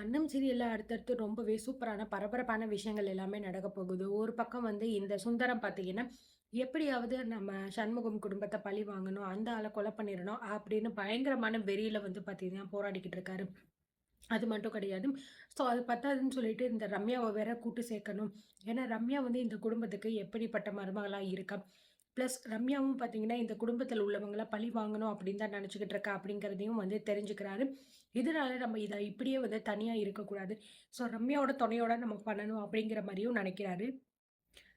அன்னம் சீரியல்ல அடுத்தடுத்து ரொம்பவே சூப்பரான பரபரப்பான விஷயங்கள் எல்லாமே நடக்க போகுது. ஒரு பக்கம் வந்து இந்த சுந்தரம் பார்த்தீங்கன்னா, எப்படியாவது நம்ம சண்முகம் குடும்பத்த பழி வாங்கணும், அந்த ஆள கொலை பண்ணிறணும் அப்படின்னு பயங்கரமான வெறியில வந்து பார்த்தீங்கன்னா போராடிக்கிட்டு இருக்காரு. அது மட்டும் கிடையாது. ஸோ அது பத்தாதுன்னு சொல்லிட்டு இந்த ரம்யாவ வேற கூட்டு சேர்க்கணும். ஏன்னா ரம்யா வந்து இந்த குடும்பத்துக்கு எப்படிப்பட்ட மருமகளா இருக்கா? பிளஸ் ரம்யாவும் பார்த்தீங்கன்னா, இந்த குடும்பத்தில உள்ளவங்கள பழி வாங்கணும் அப்படின்னு தான் நினச்சுக்கிட்டு இருக்கா அப்படிங்கிறதையும் வந்து தெரிஞ்சுக்கிறாரு. இதனால நம்ம இத இப்படியே வந்து தனியா இருக்கக்கூடாது. ஸோ ரம்யாவோட துணையோட நம்ம பண்ணணும் அப்படிங்கிற மாரியும் நினைக்கிறாரு.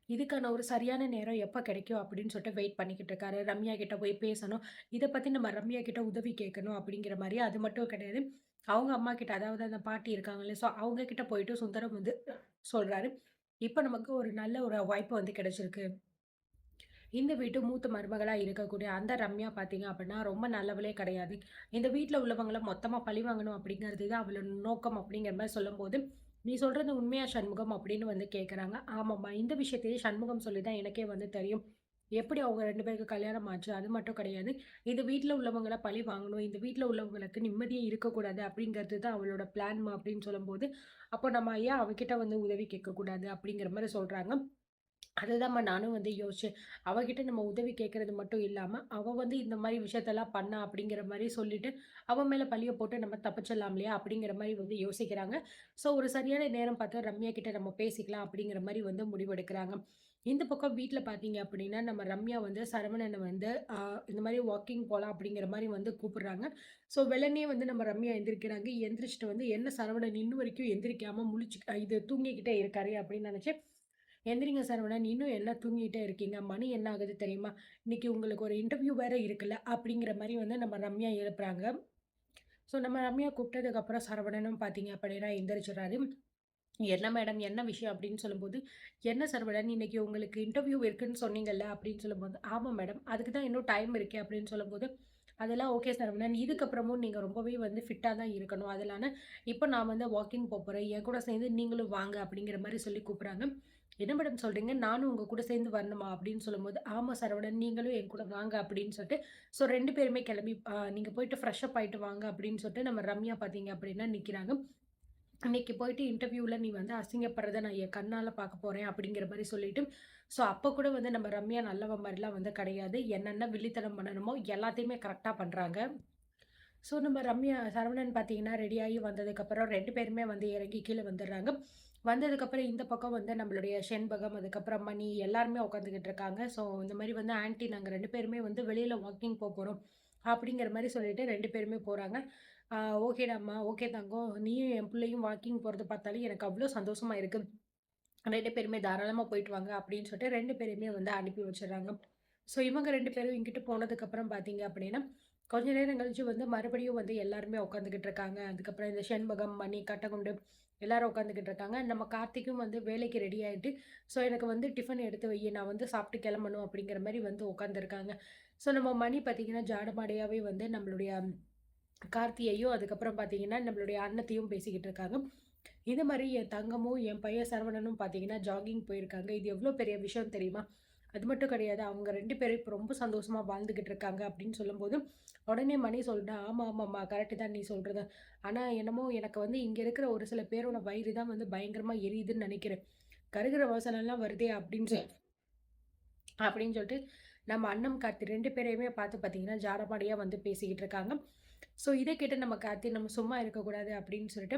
இதுக்கான ஒரு சரியான நேரம் எப்ப கிடைக்கும் அப்படின்னு சொல்லிட்டு வெயிட் பண்ணிக்கிட்டு இருக்காரு. ரம்யா கிட்ட போய் பேசணும். இத பத்தி நம்ம ரம்யா கிட்ட உதவி கேட்கணும் அப்படிங்கிற மாரி. அது மட்டும் கிடையாது. அவங்க அம்மா கிட்ட அதாவது அந்த பாட்டி இருக்காங்கல்ல, ஸோ அவங்க கிட்ட போயிட்டு சுந்தரம் வந்து சொல்றாரு. இப்ப நமக்கு ஒரு நல்ல ஒரு வாய்ப்பு வந்து கிடைச்சிருக்கு. இந்த வீட்டு மூத்த மருமகளா இருக்கக்கூடிய அந்த ரம்யா பார்த்தீங்க அப்படின்னா, ரொம்ப நல்லவளே கிடையாது. இந்த வீட்ல உள்ளவங்கள மொத்தமா பழிவாங்கணும் அப்படிங்கிறது தான் அவளோட நோக்கம் அப்படிங்கிற மாரி சொல்லும்போது, "நீ சொல்றது உண்மையா சண்முகம்?" அப்படின்னு வந்து கேட்கறாங்க. ஆமாம்மா, இந்த விஷயத்தையே சண்முகம் சொல்லி தான் எனக்கே வந்து தெரியும். எப்படி அவங்க 2 பேருக்கு கல்யாணம் ஆச்சு, அது மட்டும் கிடையாது. இந்த வீட்ல உள்ளவங்கள பழி வாங்கணும், இந்த வீட்ல உள்ளவங்களுக்கு நிம்மதியே இருக்கக்கூடாது அப்படிங்கிறது தான் அவளோட பிளான்மா அப்படின்னு சொல்லும்போது, அப்போ நம்ம ஏன் அவகிட்ட வந்து உதவி கேட்கக்கூடாது அப்படிங்கிற மாரி சொல்றாங்க. அதுதாம்மா நானும் வந்து யோசிச்சேன். அவகிட்ட நம்ம உதவி கேட்கறது மட்டும் இல்லாம, அவ வந்து இந்த மாரி விஷயத்தெல்லாம் பண்ணா அப்படிங்கிற மாரி சொல்லிட்டு, அவ மேல பழிய போட்டு நம்ம தப்பிச்சிடலாம் இல்லையா? அப்படிங்கிற மாரி வந்து யோசிக்கிறாங்க. ஸோ ஒரு சரியான நேரம் பார்த்து ரம்யா கிட்ட நம்ம பேசிக்கலாம் அப்படிங்கிற மாரி வந்து முடிவெடுக்கிறாங்க. இந்த பக்கம் வீட்ல பார்த்தீங்க அப்படின்னா, நம்ம ரம்யா வந்து சரவணன வந்து இந்த மாரி வாக்கிங் போலாம் அப்படிங்கிற மாரி வந்து கூப்பிடுறாங்க. ஸோ வெள்ளனே வந்து நம்ம ரம்யா எந்திரிக்கிறாங்க. எந்திரிச்சுட்டு வந்து, "என்ன சரவணன் இன்னும் வரைக்கும் எந்திரிக்காம முழிச்சு இது தூங்கிக்கிட்டே இருக்காரே" அப்படின்னு நெனச்சு, எந்திரிங்க சரவணன், இன்னும் என்ன தூங்கிட்டே இருக்கீங்க? மணி என்ன ஆகுது தெரியுமா? இன்னைக்கு உங்களுக்கு ஒரு இன்டர்வியூ வேற இருக்குல்ல, அப்படிங்கிற மாரி வந்து நம்ம ரம்யா எழுப்புறாங்க. ஸோ நம்ம ரம்யா கூப்பிட்டதுக்கப்புறம் சரவணனும் பார்த்தீங்க அப்படின்னா எந்திரிச்சுறாரு. "என்ன மேடம், என்ன விஷயம்?" அப்படின்னு சொல்லும்போது, "என்ன சரவணன், இன்னைக்கு உங்களுக்கு இன்டர்வியூ இருக்குன்னு சொன்னீங்கல்ல?" அப்படின்னு சொல்லும்போது, "ஆமா மேடம். அதுக்கு தான் இன்னும் டைம் இருக்கே." அப்படின்னு சொல்லும்போது, "அதெல்லாம் ஓகே சரவணன். இதுக்கப்புறமும் நீங்க ரொம்பவே வந்து ஃபிட்டா தான் இருக்கணும். அதனால இப்ப நான் வந்து வாக்கிங் போப்போறேன். என் கூட சேர்ந்து நீங்களும் வாங்க." அப்படிங்கிற மாரி சொல்லி கூப்பிடுறாங்க. "என்ன மேடம் சொல்றீங்க? நானும் உங்க கூட சேர்ந்து வரணுமா?" அப்படின்னு சொல்லும்போது, "ஆமா சரவணன். நீங்களும் என் கூட வாங்க." அப்படின்னு சொல்லிட்டு, ஸோ 2 பேருமே கிளம்பி "நீங்க போயிட்டு ஃப்ரெஷ் அப் ஆயிட்டு வாங்க." அப்படின்னு சொல்லிட்டு நம்ம ரம்யா பார்த்தீங்க அப்படின்னா நிக்கிறாங்க. "இன்னைக்கு போயிட்டு இன்டர்வியூல நீ வந்து அசிங்கப்படுறத நான் என் கண்ணால பார்க்க போறேன்." அப்படிங்கிற மாரி சொல்லிட்டு, ஸோ அப்ப கூட வந்து நம்ம ரம்யா நல்லவ மாரிலாம் வந்து கிடையாது. என்னென்ன வில்லித்தனம் பண்ணணுமோ எல்லாத்தையுமே கரெக்ட்டா பண்றாங்க. ஸோ நம்ம ரம்யா சரவணன் பார்த்தீங்கன்னா, ரெடியாகி வந்ததுக்கப்புறம் 2 பேருமே வந்து இறங்கி கீழ வந்துடுறாங்க. வந்ததுக்கப்புறம் இந்த பக்கம் வந்து நம்மளுடைய செண்பகம், அதுக்கப்புறம் மணி எல்லாருமே உட்காந்துக்கிட்டு இருக்காங்க. ஸோ இந்த மாரி வந்து ஆன்டி நாங்க 2 பேருமே வந்து வெளியில வாக்கிங் போறோம். அப்படிங்கிற மாரி சொல்லிட்டு 2 பேருமே போறாங்க. "ஆ ஓகேடாம்மா, ஓகே தங்கம். நீயும் என் புள்ளையும் வாக்கிங் போறத பார்த்தாலே எனக்கு அவ்ளோ சந்தோஷமா இருக்கு. 2 பேருமே தாராளமா போயிட்டு வாங்க." அப்படின்னு சொல்லிட்டு 2 பேரையுமே வந்து அனுப்பி வச்சுடுறாங்க. ஸோ இவங்க 2 பேரும் இங்கிட்டு போனதுக்கப்புறம் பார்த்தீங்க அப்படின்னா, கொஞ்ச நேரம் கழிச்சு வந்து மறுபடியும் வந்து எல்லாருமே உட்காந்துக்கிட்டு இருக்காங்க. அதுக்கப்புறம் இந்த செண்பகம், மணி, கட்டகுண்டு எல்லாரும் உட்காந்துக்கிட்டு இருக்காங்க. நம்ம கார்த்திக்கும் வந்து வேலைக்கு ரெடி ஆயிட்டு, ஸோ எனக்கு வந்து டிஃபன் எடுத்து வை, நான் வந்து சாப்பிட்டு கிளம்பணும் அப்படிங்கிற மாரி வந்து உட்காந்துருக்காங்க. ஸோ நம்ம மணி பார்த்தீங்கன்னா, ஜாடமாடையாவே வந்து நம்மளுடைய கார்த்தியையும், அதுக்கப்புறம் பார்த்தீங்கன்னா, நம்மளுடைய அண்ணத்தையும் பேசிக்கிட்டு இருக்காங்க. இது மாரி என் தங்கமும், என் பையன் சரவணனும் பார்த்தீங்கன்னா, ஜாகிங் போயிருக்காங்க. இது எவ்ளோ பெரிய விஷயம் தெரியுமா? அது மட்டும் கிடையாது. அவங்க 2 பேரும் இப்ப ரொம்ப சந்தோஷமா வாழ்ந்துகிட்டு இருக்காங்க அப்படின்னு சொல்லும்போது, உடனே மணி சொல்றா, "ஆமா, ஆமாம்மா. கரெக்ட்டு தான் நீ சொல்றது. ஆனா என்னமோ எனக்கு வந்து இங்க இருக்கிற ஒரு சில பேரோட வயிறு தான் வந்து பயங்கரமா எரியுதுன்னு நெனைக்கிறேன். கருகுற வாசனைலாம் வருதே" அப்படின்னு சொல்லிட்டு நம்ம அண்ணன், கார்த்தி 2 பேரையுமே பார்த்து பார்த்தீங்கன்னா, ஜாடமாடையா வந்து பேசிக்கிட்டு இருக்காங்க. ஸோ இத கேட்டு நம்ம கார்த்தி, நம்ம சும்மா இருக்கக்கூடாது அப்படின்னு சொல்லிட்டு,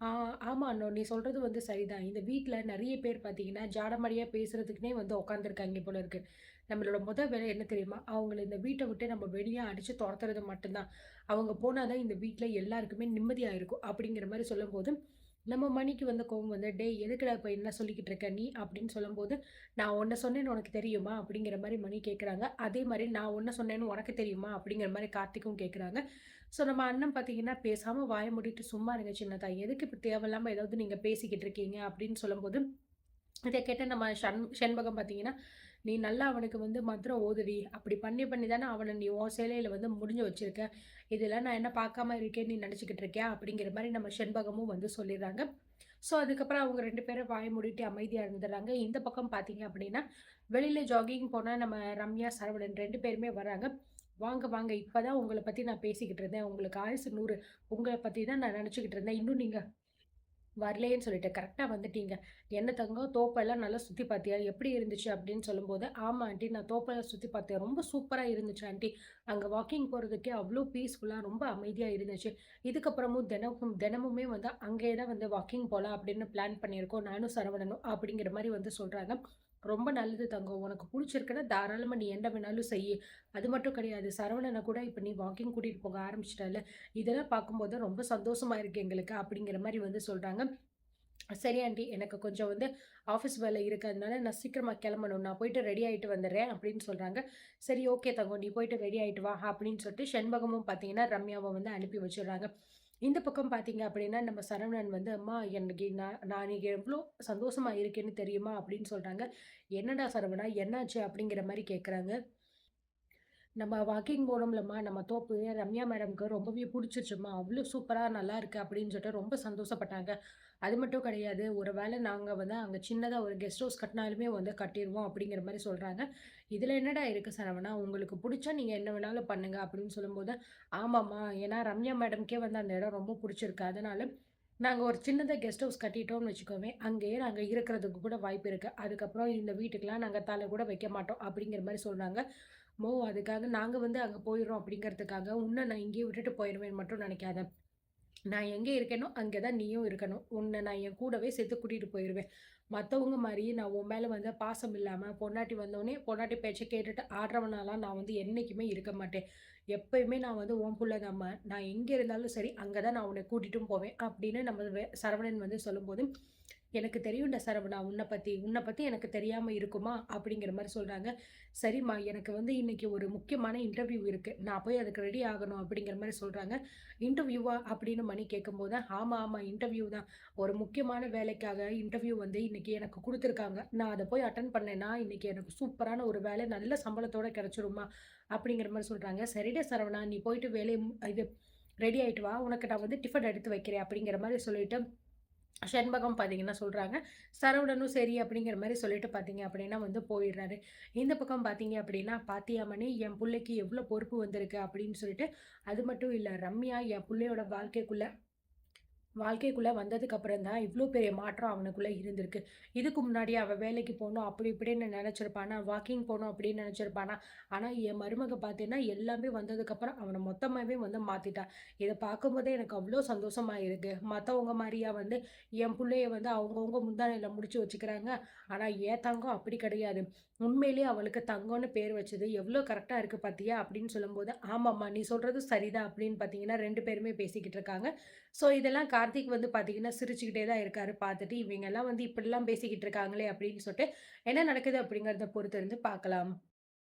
"ஆ ஆமா அண்ணா, நீ சொல்றது வந்து சரிதான். இந்த வீட்ல நெறைய பேர் பார்த்தீங்கன்னா, ஜாடமாடையா பேசுறதுக்குன்னே வந்து உட்காந்துருக்காங்க போல இருக்கு. நம்மளோட வேலை என்ன தெரியுமா? அவங்கள இந்த வீட்ட விட்டு நம்ம வெளிய அடிச்சு தொரத்துறது மட்டும் தான். அவங்க போனா தான் இந்த வீட்ல எல்லாருக்குமே நிம்மதியா இருக்கும்." அப்படிங்கிற மாரி சொல்லும்போது, நம்ம மணிக்கு வந்து கோவம் வந்து, "டேய் எதுக்குடா இப்ப என்ன சொல்லிக்கிட்டு இருக்க நீ?" அப்படின்னு சொல்லும்போது, "நான் உன்ன சொன்னேன்னு உனக்கு தெரியுமா?" அப்படிங்கிற மாரி மணி கேட்குறாங்க. அதே மாரி, "நான் உன்ன சொன்னேன்னு உனக்கு தெரியுமா?" அப்படிங்கிற மாரி கார்த்திக்கும் கேட்குறாங்க. ஸோ நம்ம அண்ணன் பார்த்தீங்கன்னா, "பேசாம வாய மூடிட்டு சும்மா இருங்க சின்னதா. எதுக்கு இப்ப தேவையில்லாம ஏதாவது நீங்க பேசிக்கிட்டு இருக்கீங்க?" அப்படின்னு சொல்லும்போது, இத கேட்ட நம்ம செண்பகம் பார்த்தீங்கன்னா, "நீ நல்லா அவனுக்கு வந்து மந்திரம் ஓதுடி. அப்படி பண்ணி பண்ணி தானே அவன நீ உன் சேலையில வந்து முடிஞ்சு வச்சிருக்க. இதெல்லாம் நான் என்ன பார்க்காம இருக்கேன்னு நீ நெனச்சுக்கிட்டு இருக்கியா?" அப்படிங்கிற மாரி நம்ம செண்பகமும் வந்து சொல்லிர்றாங்க. ஸோ அதுக்கப்புறம் அவங்க 2 பேரும் வாய மூடிட்டு அமைதியா இருந்துர்றாங்க. இந்த பக்கம் பார்த்தீங்க அப்படின்னா, வெளியில ஜாகிங் போன நம்ம ரம்யா, சரவணன் 2 பேருமே வராங்க. "வாங்க, வாங்க. இப்பதான் உங்கள பத்தி நான் பேசிக்கிட்டு இருந்தேன். உங்களுக்கு ஆயுசு 100. உங்கள பத்தி தான் நான் நெனச்சுக்கிட்டு இருந்தேன். இன்னும் நீங்க வரலேன்னு சொல்லிட்டு, கரெக்ட்டா வந்துட்டீங்க. "என்ன தங்கம் தோப்பெல்லாம் நல்லா சுத்தி பார்த்தியா? எப்படி இருந்துச்சு?" அப்படின்னு சொல்லும்போது, "ஆமா ஆன்ட்டி நான் தோப்பெல்லாம் சுத்தி பார்த்தேன். ரொம்ப சூப்பரா இருந்துச்சு ஆன்ட்டி. அங்க வாக்கிங் போறதுக்கே அவ்ளோ பீஸ்ஃபுல்லா ரொம்ப அமைதியா இருந்துச்சு. இதுக்கப்புறமும் தினமுமே வந்து அங்கேயே தான் வந்து வாக்கிங் போலாம் அப்படின்னு பிளான் பண்ணியிருக்கோம். நானும் சரவணனும்." அப்படிங்கிற மாரி வந்து சொல்றாங்க. "ரொம்ப நல்லது தங்கம். உனக்கு புடிச்சிருக்குன்னா தாராளமா நீ என்ன வேணாலும் செய்யு. அது மட்டும் கிடையாது, சரவணன கூட இப்ப நீ வாக்கிங் கூட்டிட்டு போக ஆரம்பிச்சுட்டல்ல. இதெல்லாம் பார்க்கும்போது ரொம்ப சந்தோஷமா இருக்கு எங்களுக்கு." அப்படிங்கிற மாரி வந்து சொல்றாங்க. சரி ஆன்டி. எனக்கு கொஞ்சம் வந்து ஆஃபீஸ் வேலை இருக்கு. அதனால நான் சீக்கிரமா கெளம்பணும். நான் போயிட்டு ரெடி ஆயிட்டு வந்துர்றேன் அப்படின்னு சொல்றாங்க. சரி ஓகே தங்கம். நீ போயிட்டு ரெடி ஆயிட்டு வா அப்படின்னு சொல்லிட்டு செண்பகமும் பார்த்தீங்கன்னா, ரம்யாவ வந்து அனுப்பி வச்சுடுறாங்க. இந்த பக்கம் பார்த்தீங்க அப்படின்னா, நம்ம சரவணன் வந்து, "அம்மா எனக்கு நான் இன்னைக்கு எவ்ளோ சந்தோஷமா இருக்கேன்னு தெரியுமா?" அப்படின்னு சொல்றாங்க. "என்னடா சரவணா என்னாச்சு?" அப்படிங்கிற மாரி கேட்கறாங்க. நம்ம வாக்கிங் போனோம்லம்மா, நம்ம தோப்பு ரம்யா மேடம்க்கு ரொம்பவே புடிச்சிருச்சும்மா. அவ்ளோ சூப்பரா நல்லாருக்கு அப்படின்னு சொல்லிட்டு ரொம்ப சந்தோஷப்பட்டாங்க. அது மட்டும் கிடையாது, ஒரு வேள நாங்க வந்து அங்க சின்னதா ஒரு கெஸ்ட் ஹவுஸ் கட்டினாலுமே வந்து கட்டிருவோம் அப்படிங்கிற மாரி சொல்றாங்க. "இதுல என்னடா இருக்கு சரவணா? உங்களுக்கு புடிச்சா நீங்க என்ன வேணாலும் பண்ணுங்க" அப்படின்னு சொல்லும்போது, "ஆமாம்மா, ஏன்னா ரம்யா மேடம்க்கே வந்து அந்த இடம் ரொம்ப புடிச்சிருக்கு. அதனால நாங்க ஒரு சின்னதா கெஸ்ட் ஹவுஸ் கட்டிட்டோம்னு வச்சுக்கோவேன், அங்கேயே நாங்க இருக்கிறதுக்கு கூட வாய்ப்பு இருக்கு. அதுக்கப்புறம் இந்த வீட்டுக்குலாம் நாங்க கால கூட வைக்க மாட்டோம்" அப்படிங்கிற மாரி சொல்றாங்க. அதுக்காக நாங்க வந்து அங்க போயிர்றோம் அப்படிங்கிறதுக்காக, உன்ன நான் இங்கேயே விட்டுட்டு போயிருவேன்னு மட்டும் நெனைக்காத. நான் எங்க இருக்கேனோ, அங்க தான் நீயும் இருக்கணும். உன்ன நான் என் கூடவே சேர்த்து கூட்டிட்டு போயிருவேன். மத்தவங்க மாரி நான் உன் மேல வந்து பாசம் இல்லாம, பொண்டாட்டி வந்தோனே பொண்டாட்டி பேச்ச கேட்டுட்டு ஆடுறவனாலாம் நான் வந்து என்னைக்குமே இருக்க மாட்டேன். எப்பயுமே நான் வந்து உன் புள்ள தாம்மா. நான் எங்க இருந்தாலும் சரி, அங்க தான் நான் உன்ன கூட்டிட்டும் போவேன். அப்படின்னு நம்ம சரவணன் வந்து சொல்லும்போது, எனக்கு தெரியும்டா சரவணா உன்ன பத்தி எனக்கு தெரியாம இருக்குமா? அப்படிங்கிற மாரி சொல்றாங்க. சரிம்மா, எனக்கு வந்து இன்னைக்கு ஒரு முக்கியமான இன்டர்வியூ இருக்கு. நான் போய் அதுக்கு ரெடி ஆகணும் அப்படிங்கிற மாரி சொல்றாங்க. இன்டர்வியூவா? அப்படின்னு மணி கேட்கும்போது, ஆமா, ஆமா இன்டர்வியூ தான். ஒரு முக்கியமான வேலைக்காக இன்டர்வியூ வந்து இன்னைக்கு எனக்கு குடுத்துருக்காங்க. நான் அத போய் அட்டெண்ட் பண்ணேன்னா, இன்னைக்கு எனக்கு சூப்பரான ஒரு வேலை நல்ல சம்பளத்தோட கிடைச்சிரும்மா, அப்படிங்கிற மாரி சொல்றாங்க. சரிடா சரவணா, நீ போயிட்டு வேலைய இது ரெடி ஆயிட்டு வா. உனக்கு நான் வந்து டிஃபன் எடுத்து வைக்கிறேன் அப்படிங்கிற மாரி சொல்லிட்டு ஷண்பகம் பார்த்தீங்கன்னா சொல்றாங்க. சரவணனும் சரி அப்படிங்கிற மாரி சொல்லிட்டு பார்த்தீங்க அப்படின்னா வந்து போயிடுறாரு. இந்த பக்கம் பார்த்தீங்க அப்படின்னா, "பாத்தியா மணி என் புள்ளைக்கு எவ்ளோ பொறுப்பு வந்திருக்கு" அப்படின்னு சொல்லிட்டு, அது மட்டும் இல்ல ரம்யா என் புள்ளையோட வாழ்க்கைக்குள்ள வந்ததுக்கு அப்புறம் தான் இவ்ளோ பெரிய மாற்றம் அவனுக்குள்ள இருந்திருக்கு. இதுக்கு முன்னாடி அவன் வேலைக்கு போணும் அப்படி இப்படின்னு நெனச்சிருப்பானா, வாக்கிங் போணும் அப்படின்னு நெனச்சிருப்பானா, ஆனா என் மருமக பார்த்தீன்னா, எல்லாமே வந்ததுக்கப்புறம் அவன மொத்தமாவே வந்து மாத்திட்டா. இத பார்க்கும்போதே எனக்கு அவ்ளோ சந்தோஷமா இருக்கு. மத்தவங்க மாரியா வந்து என் புள்ளைய வந்து அவங்கவங்க முந்தானையில முடிச்சு வச்சுக்கிறாங்க. ஆனா என் தங்கம் அப்படி கிடையாது. உண்மையிலேயே அவளுக்கு தங்கம்னு பேர் வச்சது எவ்ளோ கரெக்ட்டா இருக்கு பார்த்தியா? அப்படின்னு சொல்லும்போது, "ஆமாம்மா நீ சொல்றது சரிதான்" அப்படின்னு பார்த்தீங்கன்னா 2 பேருமே பேசிக்கிட்டு இருக்காங்க. ஸோ, இதெல்லாம் கார்த்திக் வந்து பார்த்தீங்கன்னா, சிரிச்சுக்கிட்டே தான் இருக்காரு பார்த்துட்டு. இவங்கலாம் வந்து இப்படிலாம் பேசிக்கிட்டு இருக்காங்களே அப்படின்னு சொல்லிட்டு, என்ன நடக்குது அப்படிங்கிறத பொறுத்திருந்து பார்க்கலாம்.